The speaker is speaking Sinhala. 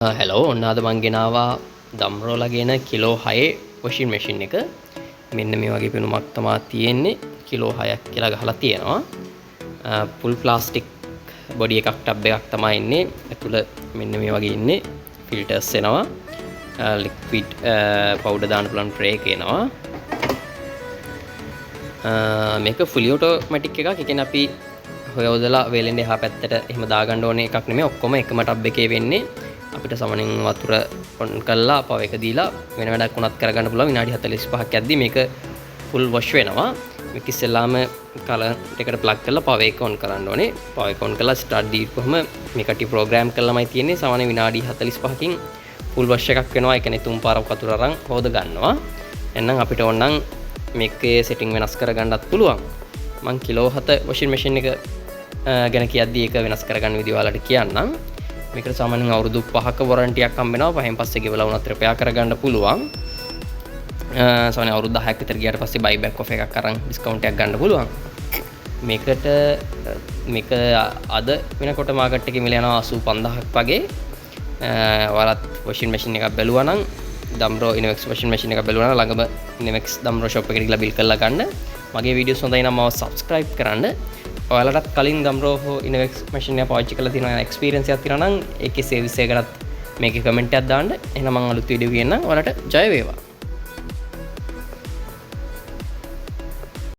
හැලෝ ඔන්න අද මං ගෙනාවා දම්රෝලාගෙන කිලෝ 6 වොෂින් මැෂින් එක. මෙන්න මේ වගේ පෙනුමක් තමයි තියෙන්නේ. කිලෝ 6ක් කියලා ගහලා තියෙනවා. ෆුල් ප්ලාස්ටික් බොඩි එකක් ටබ් එකක් තමයි ඉන්නේ. ඇතුළ මෙන්න මේ වගේ ඉන්නේ. ෆිල්ටර්ස් එනවා. ලික්විඩ් පවුඩර් දාන්න පුළුවන් ට්‍රේ එක එනවා. මේක ෆුලි ඔටෝමැටික් එකක්. ඒ කියන්නේ අපි හොයවදලා වේලෙන් එහා පැත්තට එහෙම දාගන්න ඕනේ එකක් නෙමෙයි. ඔක්කොම එකම ටබ් එකේ වෙන්නේ. අපිට සමනින් වතුර ඔන් කරලා පව එක දීලා වෙන වැඩක් උනත් කරගන්න පුළුවන්. විනාඩි 45ක් යද්දි මේක ෆුල් වොෂ් වෙනවා. මේක ඉස්සෙල්ලාම කලර් එකට ප්ලග් කරලා පව එක ඔන් කරන්න ඕනේ. පව එක ඔන් කරලා ස්ටාර්ට් දීපුවම මේක ටි ප්‍රෝග්‍රෑම් කරලාමයි තියෙන්නේ. සමහරවිට විනාඩි 45කින් ෆුල් වොෂ් එකක් වෙනවා. ඒ කියන්නේ 3 පාරක් වතුර අරන් හොද ගන්නවා. එහෙනම් අපිට ඕනනම් මේකේ සෙටින් වෙනස් කරගන්නත් පුළුවන්. මම කිලෝ 7 වොෂින් මැෂින් එක ගැන කියද්දි ඒක වෙනස් කරගන්න විදිහ ඔයාලට කියන්නම්. මේකට සාමාන්‍යයෙන් අවුරුදු 5ක වොරන්ටියක් හම්බ වෙනවා. පහෙන් පස්සේ ගෙවලා වුණත් රිපෙයාර් කරගන්න පුළුවන්. සාමාන්‍යයෙන් අවුරුදු 10ක් විතර ගියාට පස්සේ බයි බෑක් ඔෆ් එකක් අරන් ඩිස්කවුන්ට් එකක් ගන්න පුළුවන්. මේක අද වෙනකොට මාකට් එකේ මිල යනවා 85000ක් වගේ. ඔයාලත් වොෂින් මැෂින් එකක් බැලුවා නම් දම්රෝ ඉනොවෙක්ස් වොෂින් මැෂින් එකක් බැලුවා නම් ළඟම ඉනොවෙක්ස් දම්රෝ ෂොප් එකට ගිහලා බිල් කරලා ගන්න. මගේ වීඩියෝස් හොඳයි නම් මාව සබ්ස්ක්‍රයිබ් කරන්න. ඔයාලටත් කලින් දම්රෝ හෝ ඉනොවෙක්ස් මැෂින් එක පාවිච්චි කරලා තියෙන එක්ස්පීරියන්ස් එකක් තියෙනවා නම් ඒකේ සර්විස් එකකටත් මේකේ කමෙන්ට් එකක් දාන්න. එහෙනම් මම අලුත් වීඩියෝ කියන්නම්. ඔයාලට ජය වේවා.